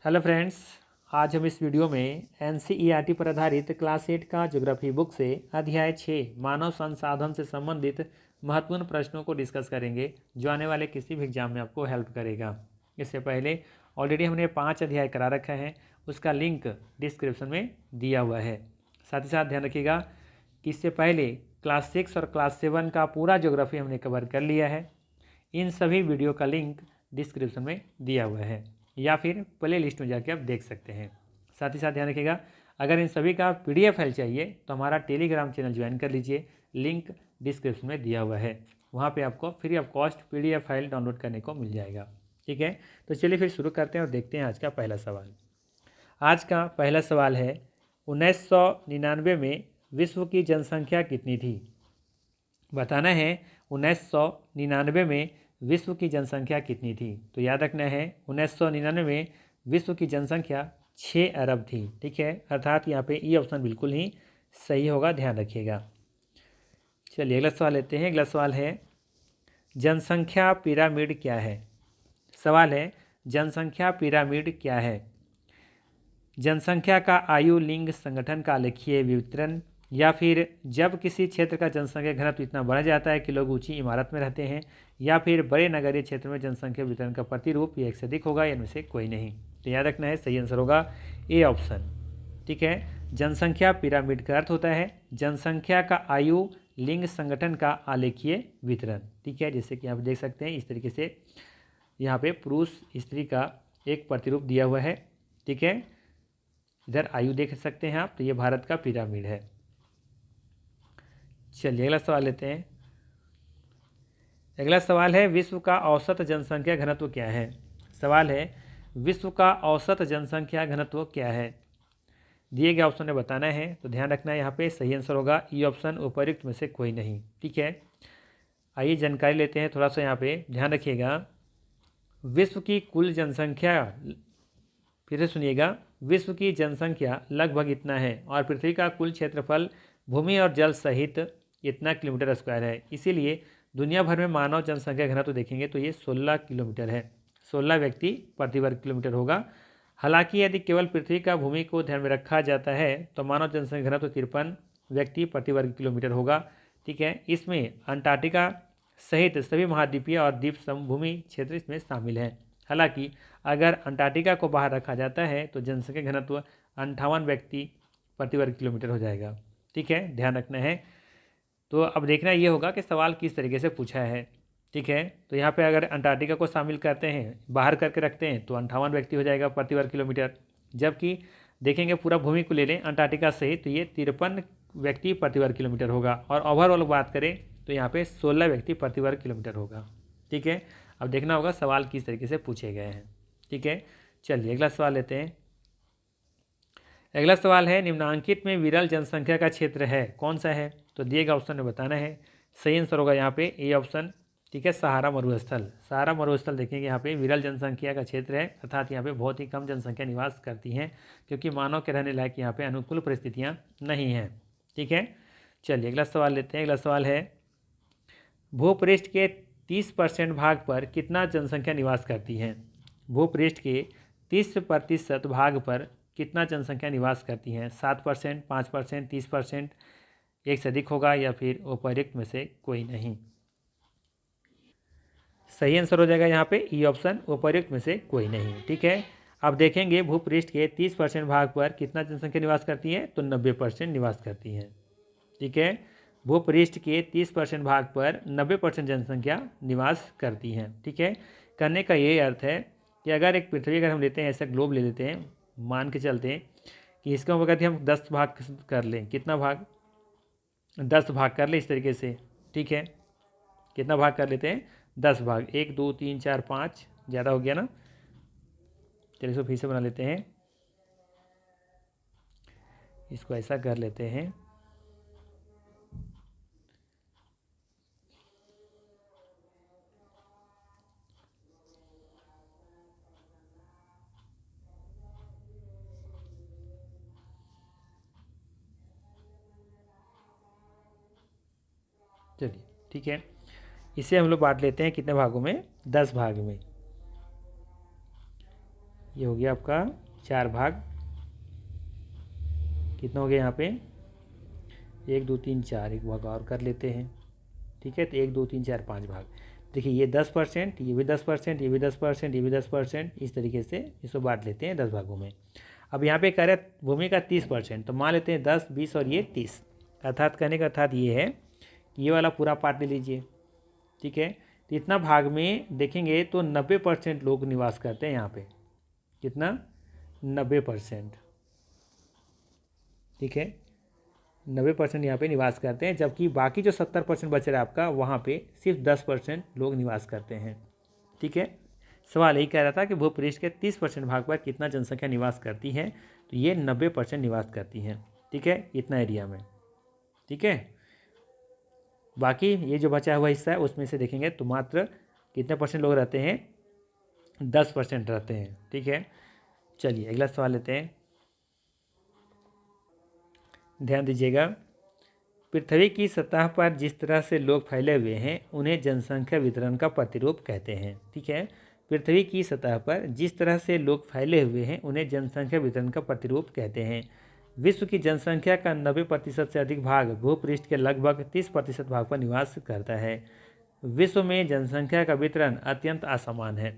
Hello friends, आज हम इस वीडियो में एनसीईआरटी पर आधारित क्लास 8 का ज्योग्राफी बुक से अध्याय 6 मानव संसाधन से संबंधित महत्वपूर्ण प्रश्नों को डिस्कस करेंगे, जो आने वाले किसी भी एग्जाम में आपको हेल्प करेगा। इससे पहले ऑलरेडी हमने 5 अध्याय करा रखा है, उसका लिंक डिस्क्रिप्शन में दिया हुआ है। साथ ही साथ ध्यान रखिएगा कि इससे पहले क्लास 6 और क्लास 7 का पूरा ज्योग्राफी हमने कवर कर लिया है। इन सभी वीडियो का लिंक डिस्क्रिप्शन में दिया हुआ है या फिर प्ले लिस्ट में जाके आप देख सकते हैं। साथ ही साथ ध्यान रखिएगा, अगर इन सभी का पीडीएफ फाइल चाहिए तो हमारा टेलीग्राम चैनल ज्वाइन कर लीजिए, लिंक डिस्क्रिप्शन में दिया हुआ है। वहाँ पे आपको free of cost PDF file download करने को मिल जाएगा। ठीक है, तो चलिए फिर शुरू करते हैं और देखते हैं आज का पहला सवाल। आज का पहला सवाल है, 1999 में विश्व की जनसंख्या कितनी थी? बताना है 1999 में विश्व की जनसंख्या कितनी थी। तो याद रखना है 1999 में विश्व की जनसंख्या 6 अरब थी। ठीक है, अर्थात यहाँ पे ई ऑप्शन बिल्कुल ही सही होगा, ध्यान रखिएगा। चलिए अगला सवाल लेते हैं। अगला सवाल है, जनसंख्या पिरामिड क्या है? सवाल है, जनसंख्या पिरामिड क्या है? जनसंख्या का आयु लिंग संगठन का आलेखीय वितरण, या फिर जब किसी क्षेत्र का जनसंख्या घनत्व इतना बढ़ जाता है कि लोग ऊंची इमारत में रहते हैं, या फिर बड़े नगरीय क्षेत्र में जनसंख्या वितरण का प्रतिरूप एक से अधिक होगा, या इनमें से कोई नहीं। तो याद रखना है, सही आंसर होगा ए ऑप्शन। ठीक है, जनसंख्या पिरामिड का अर्थ होता है जनसंख्या का आयु लिंग संगठन का आलेखीय वितरण। ठीक है, जैसे कि आप देख सकते हैं इस तरीके से यहाँ पे पुरुष स्त्री का एक प्रतिरूप दिया हुआ है। ठीक है, इधर आयु देख सकते हैं आप, तो ये भारत का पिरामिड है। चलिए अगला सवाल लेते हैं। अगला सवाल है, विश्व का औसत जनसंख्या घनत्व क्या है? सवाल है, विश्व का औसत जनसंख्या घनत्व क्या है? दिए गए ऑप्शन में बताना है। तो ध्यान रखना है, यहाँ पे सही आंसर होगा ई ऑप्शन, उपर्युक्त में से कोई नहीं। ठीक है, आइए जानकारी लेते हैं। थोड़ा सा यहाँ पे ध्यान रखिएगा। विश्व की कुल जनसंख्या, फिर से सुनिएगा, विश्व की जनसंख्या लगभग इतना है और पृथ्वी का कुल क्षेत्रफल भूमि और जल सहित इतना किलोमीटर स्क्वायर है। इसीलिए दुनिया भर में मानव जनसंख्या घनत्व तो देखेंगे तो ये 16 किलोमीटर है। 16 व्यक्ति प्रति वर्ग किलोमीटर होगा। हालांकि यदि केवल पृथ्वी का भूमि को ध्यान में रखा जाता है तो मानव जनसंख्या घनत्व 53 व्यक्ति प्रति वर्ग किलोमीटर होगा। ठीक है, इसमें अंटार्कटिका सहित सभी महाद्वीपीय और द्वीप समभूमि क्षेत्र इसमें शामिल हैं। हालांकि अगर अंटार्कटिका को बाहर रखा जाता है तो जनसंख्या घनत्व 58 व्यक्ति प्रति वर्ग किलोमीटर हो जाएगा। ठीक है, ध्यान रखना है। तो अब देखना ये होगा कि सवाल किस तरीके से पूछा है। ठीक है, तो यहाँ पे अगर अंटार्कटिका को शामिल करते हैं, बाहर करके रखते हैं, तो 58 व्यक्ति हो जाएगा प्रति वर्ग किलोमीटर। जबकि देखेंगे पूरा भूमि को ले लें अंटार्कटिका सहित, तो ये 53 व्यक्ति प्रति वर्ग किलोमीटर होगा। और ओवरऑल बात करें तो यहाँ पे 16 व्यक्ति प्रति वर्ग किलोमीटर होगा। ठीक है, अब देखना होगा सवाल किस तरीके से पूछे गए हैं। ठीक है, चलिए अगला सवाल लेते हैं। अगला सवाल है, निम्नांकित में विरल जनसंख्या का क्षेत्र है, कौन सा है? तो दिए गए ऑप्शन में बताना है। सही आंसर होगा यहाँ पे ए ऑप्शन। ठीक है, सहारा मरुस्थल। सहारा मरुस्थल देखेंगे यहाँ पे विरल जनसंख्या का क्षेत्र है, अर्थात यहाँ पे बहुत ही कम जनसंख्या निवास करती हैं, क्योंकि मानव के रहने लायक यहाँ पे अनुकूल परिस्थितियाँ नहीं हैं। ठीक है, चलिए अगला सवाल लेते हैं। अगला सवाल है, भूपृष्ठ के 30% भाग पर कितना जनसंख्या निवास करती है? भूपृष्ठ के 30% भाग पर कितना जनसंख्या निवास करती हैं? 7%, 5%, 30%, एक से अधिक होगा, या फिर उपर्युक्त में से कोई नहीं। सही आंसर हो जाएगा यहाँ पे ई ऑप्शन, उपर्युक्त में से कोई नहीं। ठीक है, अब देखेंगे भूपृष्ठ के 30% भाग पर कितना जनसंख्या निवास करती है, तो 90% निवास करती हैं। ठीक है, भूपृष्ठ के 30% भाग पर 90% जनसंख्या निवास करती हैं। ठीक है, करने का ये अर्थ है कि अगर एक पृथ्वी अगर हम लेते हैं, ऐसा ग्लोब ले लेते हैं, मान के चलते हैं कि इसका अगर हम 10 भाग कर लें, कितना भाग, 10 भाग कर लें इस तरीके से। ठीक है, कितना भाग कर लेते हैं, 10 भाग, 1 2 3 4 5, ज़्यादा हो गया ना। चलिए इसको फिर से बना लेते हैं, इसको ऐसा कर लेते हैं। चलिए ठीक है, इसे हम लोग बांट लेते हैं कितने भागों में, 10 भाग में। ये हो गया आपका 4 भाग, कितना हो गया यहाँ पे 1 2 3 4, एक भाग और कर लेते हैं, ठीक है। तो 1 2 3 4 5 भाग। देखिए ये 10%, ये भी 10%, ये भी 10%, ये भी 10%, इस तरीके से इसको बांट लेते हैं 10 भागों में। अब यहाँ पे कह रहे भूमि का 30%, तो मान लेते हैं 10 20 और ये 30, अर्थात कहने का अर्थात ये है कि ये वाला पूरा पार्ट ले लीजिए, ठीक है। तो इतना भाग में देखेंगे तो 90% लोग निवास करते हैं यहाँ पे, कितना 90%, ठीक है। 90% यहाँ पे निवास करते हैं, जबकि बाकी जो 70% बच रहा है आपका, वहाँ पे सिर्फ 10% लोग निवास करते हैं, ठीक है। सवाल यही कह रहा था कि भूपृष्ठ के 30% भाग पर कितना जनसंख्या निवास करती है, तो ये 90% निवास करती हैं, ठीक है, इतना एरिया में, ठीक है। बाकी ये जो बचा हुआ हिस्सा है उसमें से देखेंगे तो मात्र कितने परसेंट लोग रहते हैं, 10% रहते हैं, ठीक है। चलिए अगला सवाल लेते हैं, ध्यान दीजिएगा। पृथ्वी की सतह पर जिस तरह से लोग फैले हुए हैं उन्हें जनसंख्या वितरण का प्रतिरूप कहते हैं, ठीक है। पृथ्वी की सतह पर जिस तरह से लोग फैले हुए हैं उन्हें जनसंख्या वितरण का प्रतिरूप कहते हैं। विश्व की जनसंख्या का 90% से अधिक भाग भूपृष्ठ के लगभग 30% भाग पर निवास करता है। विश्व में जनसंख्या का वितरण अत्यंत असमान है।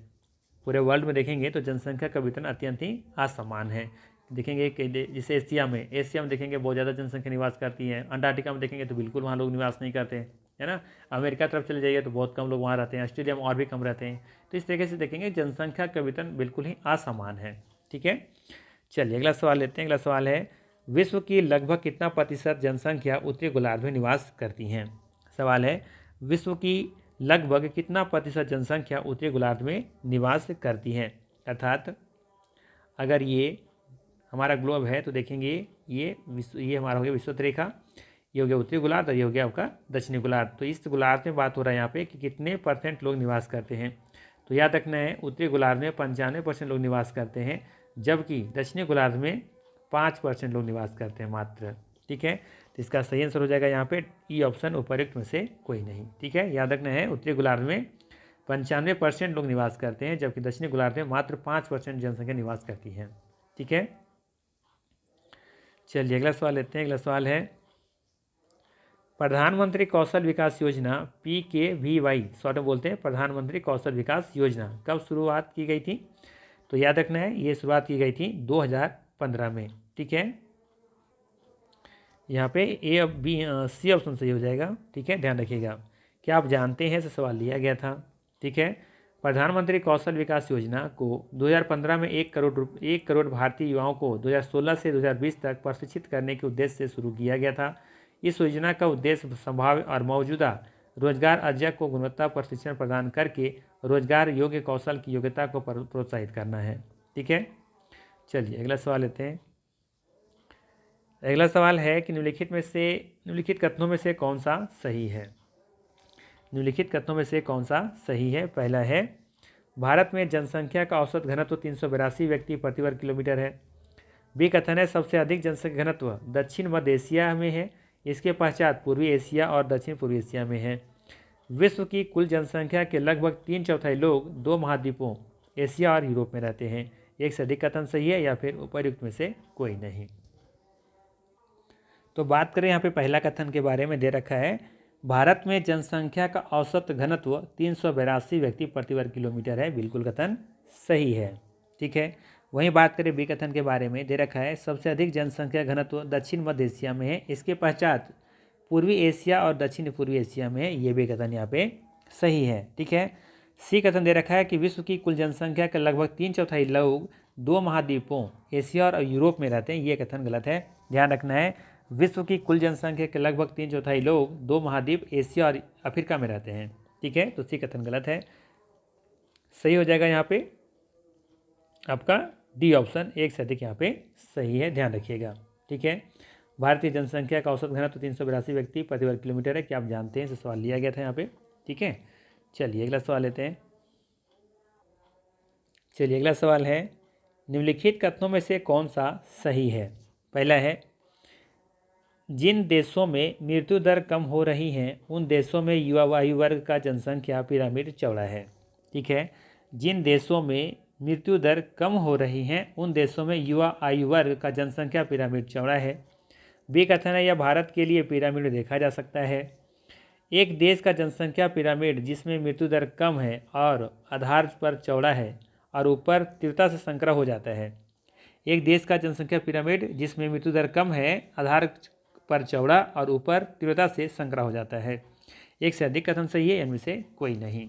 पूरे वर्ल्ड में देखेंगे तो जनसंख्या का वितरण अत्यंत ही असमान है। देखेंगे कि जैसे एशिया में देखेंगे बहुत ज़्यादा जनसंख्या निवास करती है। अंटार्कटिका में देखेंगे तो बिल्कुल वहाँ लोग निवास नहीं करते, है ना। अमेरिका तरफ चले जाइए तो बहुत कम लोग वहाँ रहते हैं, ऑस्ट्रेलिया में और भी कम रहते हैं। तो इस तरीके से देखेंगे जनसंख्या का वितरण बिल्कुल ही असमान है, ठीक है। चलिए अगला सवाल लेते हैं। अगला सवाल है, विश्व की लगभग कितना प्रतिशत जनसंख्या उत्तरी गोलार्ध में निवास करती हैं। सवाल है, विश्व की लगभग कितना प्रतिशत जनसंख्या उत्तरी गोलार्ध में निवास करती है। अर्थात अगर ये हमारा ग्लोब है तो देखेंगे ये हमारा हो गया विषुवत रेखा, ये हो गया उत्तरी गोलार्ध और ये हो गया आपका दक्षिणी गोलार्ध। तो इस गोलार्ध में बात हो रहा है यहाँ पे कि कितने % लोग निवास करते हैं। तो याद रखना है उत्तरी गोलार्ध में 95% लोग निवास करते हैं, जबकि दक्षिणी गोलार्ध में 5% लोग निवास करते हैं मात्र, ठीक है। तो इसका सही आंसर हो जाएगा यहाँ पे ई ऑप्शन, उपर्युक्त में से कोई नहीं, ठीक है। याद रखना है उत्तरी गोलार्ध में 95% लोग निवास करते हैं, जबकि दक्षिणी गोलार्ध में मात्र 5% जनसंख्या निवास करती है, ठीक है। चलिए अगला सवाल लेते हैं। अगला सवाल है, प्रधानमंत्री कौशल विकास योजना PKVY शॉर्ट में बोलते हैं प्रधानमंत्री कौशल विकास योजना कब शुरुआत की गई थी। तो याद रखना है ये शुरुआत की गई थी 2015 में, ठीक है। यहाँ पे A और B C ऑप्शन सही हो जाएगा, ठीक है। ध्यान रखिएगा, क्या आप जानते हैं से सवाल लिया गया था, ठीक है। प्रधानमंत्री कौशल विकास योजना को 2015 में 1 करोड़ भारतीय युवाओं को 2016 से 2020 तक प्रशिक्षित करने के उद्देश्य से शुरू किया गया था। इस योजना का उद्देश्य संभाव्य और मौजूदा रोजगार अर्जक को गुणवत्ता प्रशिक्षण प्रदान करके रोजगार योग्य कौशल की योग्यता को प्रोत्साहित करना है, ठीक है। चलिए अगला सवाल लेते हैं। अगला सवाल है कि निम्नलिखित कथनों में से कौन सा सही है। निम्नलिखित कथनों में से कौन सा सही है। पहला है, भारत में जनसंख्या का औसत घनत्व 382 व्यक्ति प्रति वर्ग किलोमीटर है। बी कथन है, सबसे अधिक जनसंख्या घनत्व दक्षिण मध्य एशिया में है, इसके पश्चात पूर्वी एशिया और दक्षिण पूर्वी एशिया में है। विश्व की कुल जनसंख्या के लगभग 3/4 लोग 2 महाद्वीपों एशिया और यूरोप में रहते हैं। एक से अधिक कथन सही है या फिर उपर्युक्त में से कोई नहीं। तो बात करें यहाँ पे पहला कथन के बारे में, दे रखा है भारत में जनसंख्या का औसत घनत्व 382 व्यक्ति प्रति वर्ग किलोमीटर है, बिल्कुल कथन सही है, ठीक है। वहीं बात करें बी कथन के बारे में, दे रखा है सबसे अधिक जनसंख्या घनत्व दक्षिण मध्य एशिया में है, इसके पश्चात पूर्वी एशिया और दक्षिण पूर्वी एशिया में है, ये भी कथन यहाँ पे सही है, ठीक है। सी कथन दे रखा है कि विश्व की कुल जनसंख्या के लगभग 3/4 लोग 2 महाद्वीपों एशिया और यूरोप में रहते हैं, ये कथन गलत है। ध्यान रखना है विश्व की कुल जनसंख्या के लगभग 3/4 लोग 2 महाद्वीप एशिया और अफ्रीका में रहते हैं, ठीक है। तो सी कथन गलत है। सही हो जाएगा यहाँ पे आपका डी ऑप्शन, एक से अधिक यहाँ पे सही है, ध्यान रखिएगा, ठीक है। भारतीय जनसंख्या का औसत घनत्व 382 व्यक्ति प्रति वर्ग किलोमीटर है, क्या आप जानते हैं, इसे सवाल लिया गया था यहाँ पे, ठीक है। चलिए अगला सवाल लेते हैं। चलिए अगला सवाल है, निम्नलिखित कथनों में से कौन सा सही है। पहला है, जिन देशों में मृत्यु दर कम हो रही हैं उन देशों में युवा आयु वर्ग का जनसंख्या पिरामिड चौड़ा है, ठीक है। जिन देशों में मृत्यु दर कम हो रही हैं उन देशों में युवा आयु वर्ग का जनसंख्या पिरामिड चौड़ा है। बी कथन है यह भारत के लिए पिरामिड देखा जा सकता है। एक देश का जनसंख्या पिरामिड जिसमें मृत्यु दर कम है और आधार पर चौड़ा है और ऊपर तीव्रता से संकरा हो जाता है। एक देश का जनसंख्या पिरामिड जिसमें मृत्यु दर कम है, आधार पर चौड़ा और ऊपर तीव्रता से संकरा हो जाता है। एक से अधिक कथन सही है, इनमें से कोई नहीं।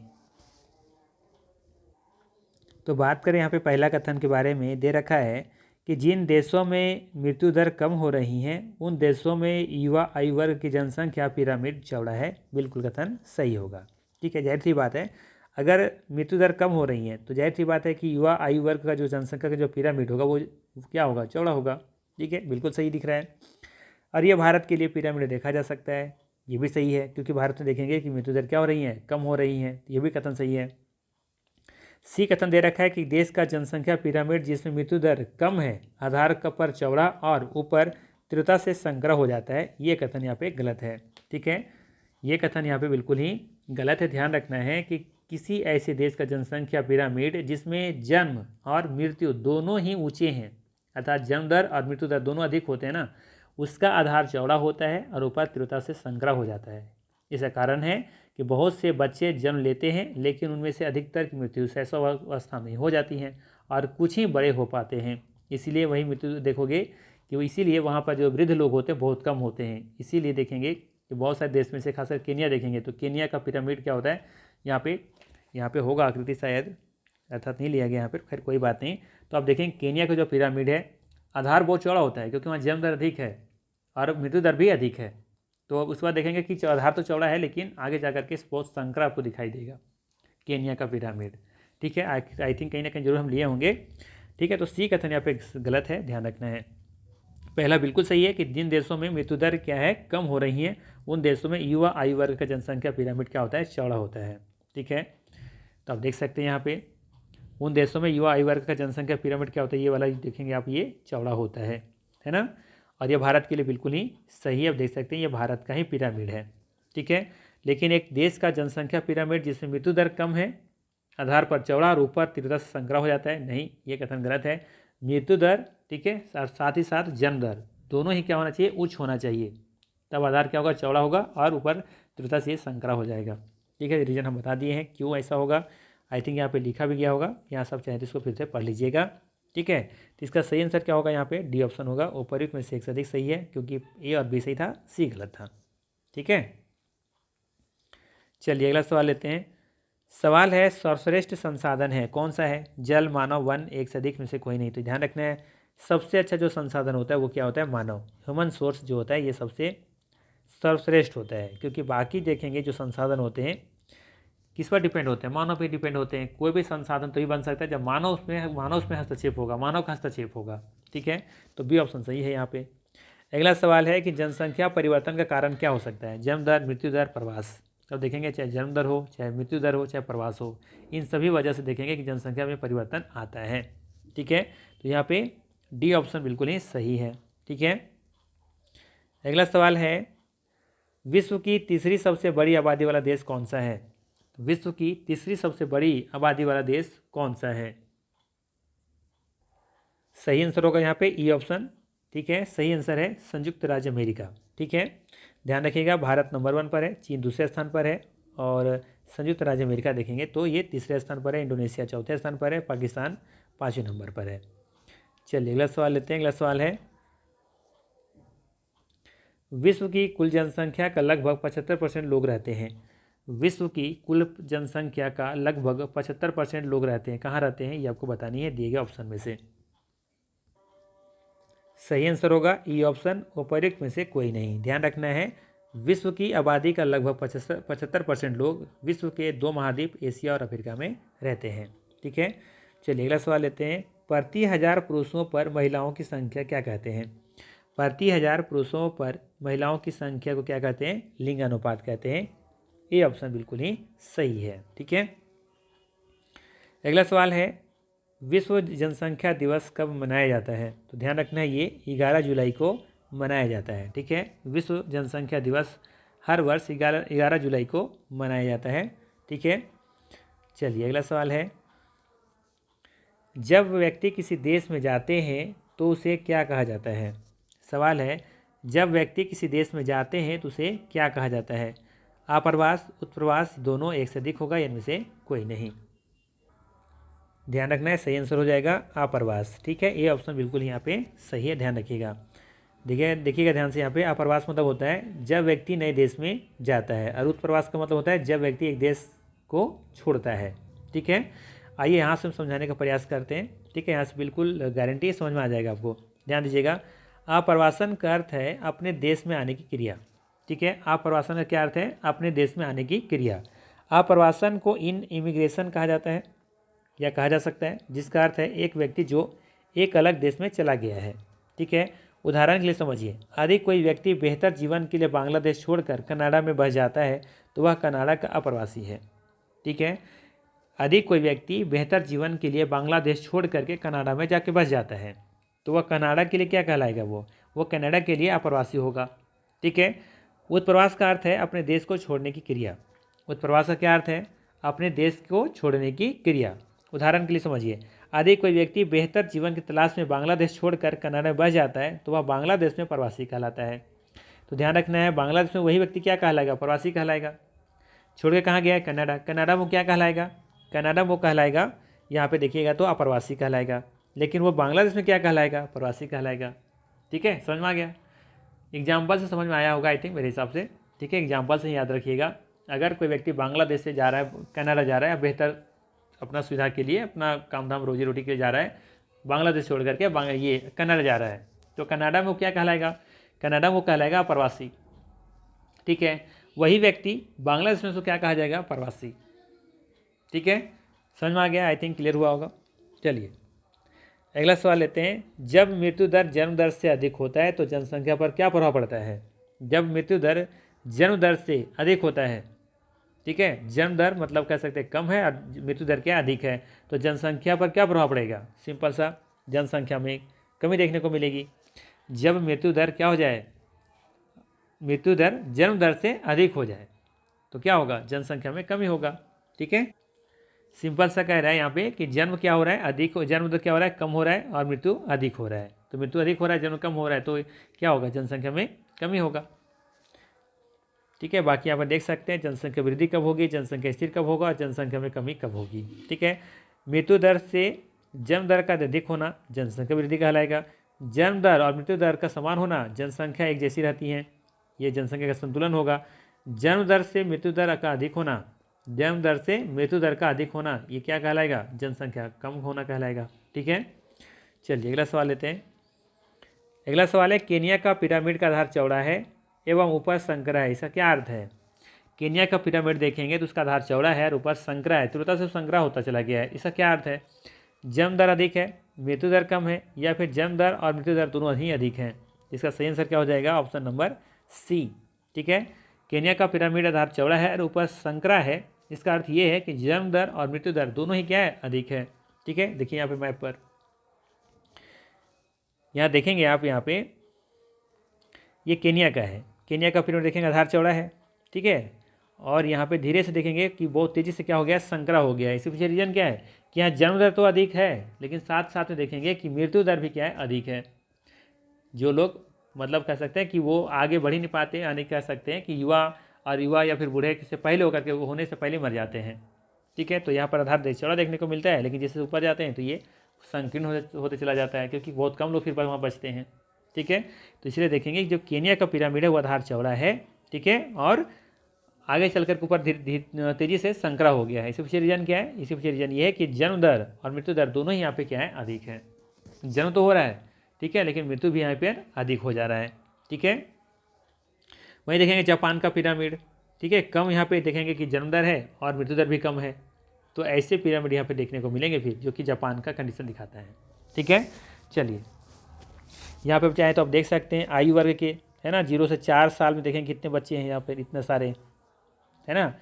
तो बात करें यहाँ पे पहला कथन के बारे में, दे रखा है कि जिन देशों में मृत्यु दर कम हो रही हैं उन देशों में युवा आयु वर्ग की जनसंख्या पिरामिड चौड़ा है। बिल्कुल कथन सही होगा। ठीक है, जाहिर सी बात है, अगर मृत्यु दर कम हो रही है तो जाहिर सी बात है कि युवा आयु वर्ग का जो जनसंख्या का जो पिरामिड होगा वो क्या होगा, चौड़ा होगा। ठीक है, बिल्कुल सही दिख रहा है। और ये भारत के लिए पिरामिड देखा जा सकता है, ये भी सही है, क्योंकि भारत में देखेंगे कि मृत्यु दर क्या हो रही है, कम हो रही है, ये भी कथन सही है। सी कथन दे रखा है कि देश का जनसंख्या पिरामिड जिसमें मृत्यु दर कम है, आधार पर चौड़ा और ऊपर तीव्रता से संकरा हो जाता है, ये कथन यहाँ पे गलत है। ठीक है, ये कथन यहाँ पे बिल्कुल ही गलत है। ध्यान रखना है कि किसी ऐसे देश का जनसंख्या पिरामिड जिसमें जन्म और मृत्यु दोनों ही ऊंचे हैं, अर्थात जन्म दर और मृत्यु दर दोनों अधिक होते हैं ना, उसका आधार चौड़ा होता है और ऊपर तीव्रता से संकरा हो जाता है। इसका कारण है कि बहुत से बच्चे जन्म लेते हैं लेकिन उनमें से अधिकतर की मृत्यु शैशवावस्था में हो जाती है और कुछ ही बड़े हो पाते हैं। इसीलिए वही मृत्यु देखोगे कि इसीलिए वहाँ पर जो वृद्ध लोग होते हैं बहुत कम होते हैं। इसीलिए देखेंगे कि बहुत सारे देश में से, खासकर केनिया देखेंगे तो केनिया का पिरामिड क्या होता है, यहाँ पे होगा आकृति शायद, अर्थात नहीं लिया गया यहाँ पर, खैर कोई बात नहीं। तो आप देखेंगे केनिया का जो पिरामिड है आधार बहुत चौड़ा होता है, क्योंकि वहाँ जन्म दर अधिक है और मृत्यु दर भी अधिक है। तो उसके बाद देखेंगे कि आधार तो चौड़ा है लेकिन आगे जाकर के बहुत संकरा आपको दिखाई देगा केनिया का पिरामिड। ठीक है, आई थिंक कहीं ना कहीं जरूर हम लिए होंगे। ठीक है, तो सी कथन यहाँ पे गलत है, ध्यान रखना है। पहला बिल्कुल सही है कि जिन देशों में मृत्यु दर क्या है, कम हो रही है, उन देशों में युवा आयु वर्ग का जनसंख्या पिरामिड क्या होता है, चौड़ा होता है। ठीक है, तो आप देख सकते हैं यहाँ पे उन देशों में युवा आयु वर्ग का जनसंख्या पिरामिड क्या होता है, ये वाला देखेंगे आप, ये चौड़ा होता है ना। और ये भारत के लिए बिल्कुल ही सही है, आप देख सकते हैं ये भारत का ही पिरामिड है। ठीक है, लेकिन एक देश का जनसंख्या पिरामिड जिसमें मृत्यु दर कम है, आधार पर चौड़ा और ऊपर तीव्रता से संकरा हो जाता है, नहीं, ये कथन गलत है। मृत्यु दर, ठीक है, साथ ही साथ जन्म दर दोनों ही क्या होना चाहिए, उच्च होना चाहिए, तब आधार क्या होगा, चौड़ा होगा और ऊपर तीव्रता से संकरा हो जाएगा। ठीक है, रीजन हम बता दिए हैं क्यों ऐसा होगा, आई थिंक यहाँ पे लिखा भी गया होगा, यहाँ सब चाहे तो इसको फिर से पढ़ लीजिएगा। ठीक है, तो इसका सही आंसर क्या होगा, यहाँ पे डी ऑप्शन होगा, उपर्युक्त में से एक से अधिक सही है, क्योंकि ए और बी सही था, सी गलत था। ठीक है, चलिए अगला सवाल लेते हैं। सवाल है सर्वश्रेष्ठ संसाधन है, कौन सा है, जल, मानव, वन, एक से अधिक में से कोई नहीं। तो ध्यान रखना है सबसे अच्छा जो संसाधन होता है वो क्या होता है, मानव, ह्यूमन सोर्स जो होता है ये सबसे सर्वश्रेष्ठ होता है, क्योंकि बाकी देखेंगे जो संसाधन होते हैं किस पर डिपेंड होते हैं, मानव पे डिपेंड होते हैं। कोई भी संसाधन तभी बन सकता है जब मानव उसमें हस्तक्षेप होगा, मानव का हस्तक्षेप होगा। ठीक है, तो बी ऑप्शन सही है यहाँ पे। अगला सवाल है कि जनसंख्या परिवर्तन का कारण क्या हो सकता है, जन्म दर, मृत्यु दर, प्रवास। तो देखेंगे चाहे जन्म दर हो, चाहे मृत्यु दर हो, चाहे प्रवास हो, इन सभी वजह से देखेंगे कि जनसंख्या में परिवर्तन आता है। ठीक है, तो यहाँ पे डी ऑप्शन बिल्कुल ही सही है। ठीक है, अगला सवाल है विश्व की तीसरी सबसे बड़ी आबादी वाला देश कौन सा है। विश्व की तीसरी सबसे बड़ी आबादी वाला देश कौन सा है। सही आंसर होगा यहाँ पे ई ऑप्शन। ठीक है, सही आंसर है संयुक्त राज्य अमेरिका। ठीक है, ध्यान रखिएगा भारत नंबर 1 पर है, चीन दूसरे स्थान पर है और संयुक्त राज्य अमेरिका देखेंगे तो ये तीसरे स्थान पर है, इंडोनेशिया चौथे स्थान पर है, पाकिस्तान 5वें नंबर पर है। चलिए अगला सवाल लेते हैं। अगला सवाल है विश्व की कुल जनसंख्या का लगभग 75% लोग रहते हैं। विश्व की कुल जनसंख्या का लगभग 75% लोग रहते हैं, कहाँ रहते हैं ये आपको बतानी है दिए गए ऑप्शन में से। सही आंसर होगा ई ऑप्शन, उपर्युक्त में से कोई नहीं। ध्यान रखना है विश्व की आबादी का लगभग 75% लोग विश्व के 2 महाद्वीप एशिया और अफ्रीका में रहते हैं। ठीक है, चलिए अगला सवाल लेते हैं। प्रति 1000 पुरुषों पर महिलाओं की संख्या क्या कहते हैं। प्रति 1000 पुरुषों पर महिलाओं की संख्या को क्या कहते हैं, लिंग अनुपात कहते हैं। ये ऑप्शन बिल्कुल ही सही है। ठीक है, अगला सवाल है विश्व जनसंख्या दिवस कब मनाया जाता है। तो ध्यान रखना है ये 11 जुलाई को मनाया जाता है। ठीक है, विश्व जनसंख्या दिवस हर वर्ष 11 जुलाई को मनाया जाता है। ठीक है, चलिए अगला सवाल है जब व्यक्ति किसी देश में जाते हैं तो उसे क्या कहा जाता है? सवाल है, जब व्यक्ति किसी देश में जाते हैं तो उसे क्या कहा जाता है? आप्रवास, उत्प्रवास, दोनों, एक से अधिक होगा, इनमें से कोई नहीं। ध्यान रखना है, सही आंसर हो जाएगा आप्रवास। ठीक है, ये ऑप्शन बिल्कुल यहाँ पे सही है, ध्यान रखिएगा। देखिएगा ध्यान से, यहाँ पे आप्रवास मतलब होता है जब व्यक्ति नए देश में जाता है, और उत्प्रवास का मतलब होता है जब व्यक्ति एक देश को छोड़ता है। ठीक है, आइए यहाँ से हम समझाने का प्रयास करते हैं। ठीक है, यहाँ से बिल्कुल गारंटी समझ में आ जाएगा आपको। ध्यान दीजिएगा, आप्रवासन का अर्थ है अपने देश में आने की क्रिया। ठीक है, आप्रवासन का क्या अर्थ है? अपने देश में आने की क्रिया। आप्रवासन को इमिग्रेशन कहा जाता है या कहा जा सकता है, जिसका अर्थ है एक व्यक्ति जो एक अलग देश में चला गया है। ठीक है, उदाहरण के लिए समझिए, यदि कोई व्यक्ति बेहतर जीवन के लिए बांग्लादेश छोड़कर कनाडा में बस जाता है तो वह कनाडा का अप्रवासी है। ठीक है, यदि कोई व्यक्ति बेहतर जीवन के लिए बांग्लादेश छोड़ करके कनाडा में जाके बस जाता है तो वह कनाडा के लिए क्या कहलाएगा? वो कनाडा के लिए अप्रवासी होगा। ठीक है, उत्प्रवास का अर्थ है अपने देश को छोड़ने की क्रिया। उत्प्रवास का क्या अर्थ है? अपने देश को छोड़ने की क्रिया। उदाहरण के लिए समझिए, यदि कोई व्यक्ति बेहतर जीवन की तलाश में बांग्लादेश छोड़कर कनाडा में बस जाता है तो वह बांग्लादेश में प्रवासी कहलाता है। तो ध्यान रखना है, बांग्लादेश में वही व्यक्ति क्या कहलाएगा? प्रवासी कहलाएगा। छोड़ के कहाँ गया है? कनाडा। कनाडा में क्या कहलाएगा? कनाडा वो कहलाएगा, यहाँ पे देखिएगा तो अप्रवासी कहलाएगा। लेकिन वो बांग्लादेश में क्या कहलाएगा? प्रवासी कहलाएगा। ठीक है, समझ में आ गया? एग्जाम्पल से समझ में आया होगा आई थिंक, मेरे हिसाब से। ठीक है, एग्जाम्पल से याद रखिएगा। अगर कोई व्यक्ति बांग्लादेश से जा रहा है कनाडा जा रहा है, बेहतर अपना सुविधा के लिए, अपना काम धाम रोजी रोटी के लिए जा रहा है, बांग्लादेश छोड़ करके ये कनाडा जा रहा है, तो कनाडा में वो क्या कहलाएगा? कनाडा में वो कहलाएगा प्रवासी। ठीक है, वही व्यक्ति बांग्लादेश में उसको क्या कहा जाएगा? प्रवासी। ठीक है, समझ में आ गया? आई थिंक क्लियर हुआ होगा। चलिए अगला सवाल लेते हैं। जब मृत्यु दर जन्म दर से अधिक होता है तो जनसंख्या पर क्या प्रभाव पड़ता है? जब मृत्यु दर जन्म दर से अधिक होता है, ठीक है, जन्म दर मतलब कह सकते हैं कम है और मृत्यु दर क्या अधिक है, तो जनसंख्या पर क्या प्रभाव पड़ेगा? सिंपल सा, जनसंख्या में कमी देखने को मिलेगी। जब मृत्यु दर क्या हो जाए? मृत्यु दर जन्म दर से अधिक हो जाए तो क्या होगा? जनसंख्या में कमी होगा। ठीक है, सिंपल सा कह रहा है यहाँ पे कि जन्म क्या हो रहा है? अधिक, जन्म दर क्या हो रहा है? कम हो रहा है, और मृत्यु अधिक हो रहा है। तो मृत्यु अधिक हो रहा है, जन्म कम हो रहा है, तो क्या होगा? जनसंख्या में कमी होगा। ठीक है, बाकी यहाँ पर देख सकते हैं जनसंख्या वृद्धि कब होगी, जनसंख्या स्थिर कब होगा, और जनसंख्या में कमी कब होगी। ठीक है, मृत्यु दर से जन्म दर का अधिक होना जनसंख्या वृद्धि कहलाएगा। जन्म दर और मृत्यु दर का समान होना, जनसंख्या एक जैसी रहती है, ये जनसंख्या का संतुलन होगा। जन्म दर से मृत्यु दर का अधिक होना, जन्म दर से मृत्यु दर का अधिक होना, ये क्या कहलाएगा? जनसंख्या कम होना कहलाएगा। ठीक है, चलिए अगला सवाल लेते हैं। अगला सवाल है, केनिया का पिरामिड का आधार चौड़ा है एवं ऊपर संकरा है, इसका क्या अर्थ है? केनिया का पिरामिड देखेंगे तो उसका आधार चौड़ा है और ऊपर संकरा है, तुरंत से संकरा होता चला गया है, इसका क्या अर्थ है? जन्म दर अधिक है, मृत्यु दर कम है, या फिर जन्म दर और मृत्यु दर दोनों ही अधिक हैं? इसका सही आंसर क्या हो जाएगा? Option number C. ठीक है, केनिया का पिरामिड आधार चौड़ा है और ऊपर संकरा है, इसका अर्थ ये है कि जन्म दर और मृत्यु दर दोनों ही क्या है? अधिक है। ठीक है, देखिए यहाँ पे मैप पर, यहाँ देखेंगे आप, यहाँ पे ये केनिया का है, केनिया का पिरामिड देखेंगे आधार चौड़ा है। ठीक है, और यहाँ पे धीरे से देखेंगे कि बहुत तेज़ी से क्या हो गया? संकरा हो गया है। इसके पीछे रीजन क्या है? कि यहाँ जन्म दर तो अधिक है, लेकिन साथ साथ में देखेंगे कि मृत्यु दर भी क्या है? अधिक है। जो लोग मतलब कह सकते हैं कि वो आगे बढ़ ही नहीं पाते, यानी कह सकते हैं कि युवा या फिर बूढ़े से पहले होकर के वो होने से पहले मर जाते हैं। ठीक है, तो यहाँ पर आधार चौड़ा देखने को मिलता है, लेकिन जैसे ऊपर जाते हैं तो ये संकीर्ण होते चला जाता है, क्योंकि बहुत कम लोग फिर वहाँ बचते हैं। ठीक है, तो इसलिए देखेंगे कि जो केनिया का पिरामिड है वो आधार चौड़ा है। ठीक है, और आगे चलकर के ऊपर तेजी से संकरा हो गया है। इसके पीछे रीजन क्या है? इसके पीछे रीजन ये है कि जन्म दर और मृत्यु दर दोनों ही यहाँ पे क्या है? अधिक है। जन्म तो हो रहा है, ठीक है, लेकिन मृत्यु भी यहाँ पे अधिक हो जा रहा है। ठीक है, वहीं देखेंगे जापान का पिरामिड, ठीक है, कम यहाँ पे देखेंगे कि जन्म दर है और मृत्यु दर भी कम है। तो ऐसे पिरामिड यहाँ पे देखने को मिलेंगे फिर, जो कि जापान का कंडीशन दिखाता है। ठीक है, चलिए यहाँ पे चाहे तो आप देख सकते हैं आयु वर्ग के, है ना, 0 से 4 साल में देखें कितने बच्चे हैं यहाँ पर, इतने सारे, है ना।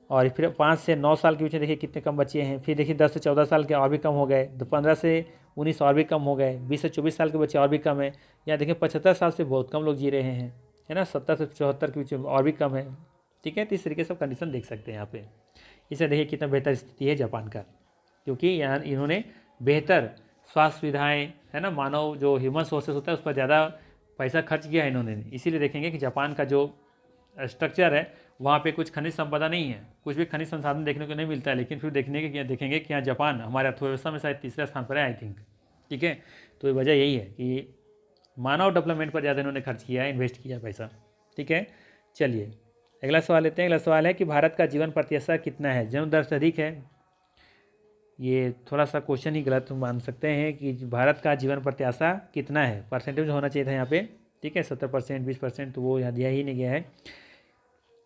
और फिर 5 से 9 साल के बीच में देखिए कितने कम बच्चे हैं। फिर देखिए 10 से 14 साल के और भी कम हो गए, 15 से 19 और भी कम हो गए, 20 से 24 साल के बच्चे और भी कम है। यहाँ देखिए 75 साल से बहुत कम लोग जी रहे हैं, है ना, 70 से 74 के बीच में और भी कम है। ठीक है, तो इस तरीके से कंडीशन देख सकते हैं यहाँ पे। इसे देखिए कितना बेहतर स्थिति है जापान का, क्योंकि यहाँ इन्होंने बेहतर स्वास्थ्य सुविधाएं, है ना, मानव जो ह्यूमन सोर्सेस होता है उस पर ज़्यादा पैसा खर्च किया है इन्होंने। इसीलिए देखेंगे कि जापान का जो स्ट्रक्चर है वहाँ पे कुछ खनिज संपदा नहीं है, कुछ भी खनिज संसाधन देखने को नहीं मिलता है, लेकिन फिर देखेंगे कि यहाँ जापान हमारे अर्थव्यवस्था में शायद तीसरे स्थान पर है आई थिंक। ठीक है, तो वजह यही है कि मानव डेवलपमेंट पर ज़्यादा इन्होंने खर्च किया है, इन्वेस्ट किया पैसा। ठीक है, चलिए अगला सवाल लेते हैं। अगला सवाल है कि भारत का जीवन प्रत्याशा कितना है? जन्म दर से अधिक है। ये थोड़ा सा क्वेश्चन ही गलत मान सकते हैं कि भारत का जीवन प्रत्याशा कितना है, परसेंटेज होना चाहिए था यहाँ पे। ठीक है, 70%, 20%, तो वो यहाँ दिया ही नहीं गया है।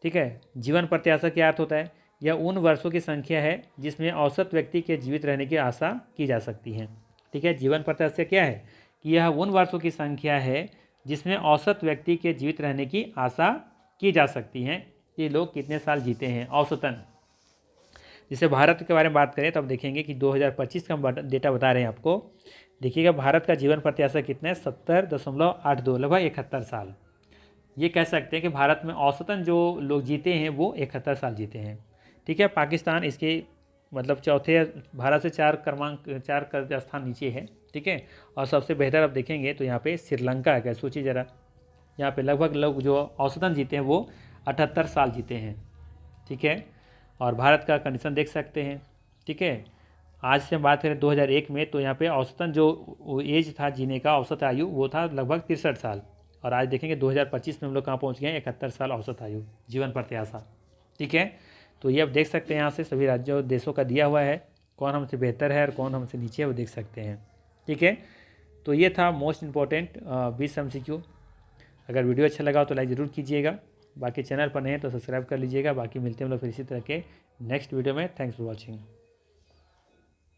ठीक है, जीवन प्रत्याशा क्या अर्थ होता है? यह उन वर्षों की संख्या है जिसमें औसत व्यक्ति के जीवित रहने की आशा की जा सकती है। ठीक है, जीवन प्रत्याशा क्या है कि यह उन वर्षों की संख्या है जिसमें औसत व्यक्ति के जीवित रहने की आशा की जा सकती है। ये लोग कितने साल जीते हैं औसतन। जैसे भारत के बारे में बात करें तो अब देखेंगे कि 2025 का हम डेटा बता रहे हैं आपको। देखिएगा भारत का जीवन प्रत्याशा कितना है? 70.82, लगभग 71 साल। ये कह सकते हैं कि भारत में औसतन जो लोग जीते हैं वो 71 साल जीते हैं। ठीक है, पाकिस्तान इसके मतलब चौथे, भारत से 4 स्थान नीचे है। ठीक है, और सबसे बेहतर आप देखेंगे तो यहाँ पे श्रीलंका है। क्या सोचिए ज़रा, यहाँ पे लगभग लोग जो औसतन जीते हैं वो 78 साल जीते हैं। ठीक है, और भारत का कंडीशन देख सकते हैं। ठीक है, आज से हम बात करें 2001 में तो यहाँ पे औसतन जो एज था जीने का, औसत आयु, वो था लगभग 63 साल। और आज देखेंगे 2025 में हम लोग कहाँ पहुँच गए हैं? 71 साल औसत आयु, जीवन प्रत्याशा। ठीक है, तो ये आप देख सकते हैं यहाँ से सभी राज्यों देशों का दिया हुआ है, कौन हमसे बेहतर है और कौन हमसे नीचे है वो देख सकते हैं। ठीक है, तो ये था मोस्ट इम्पॉर्टेंट 20 MCQ। अगर वीडियो अच्छा लगा तो लाइक ज़रूर कीजिएगा, बाकी चैनल पर नहीं है तो सब्सक्राइब कर लीजिएगा। बाकी मिलते हैं हम लोग फिर इसी तरह के नेक्स्ट वीडियो में। Thanks for watching.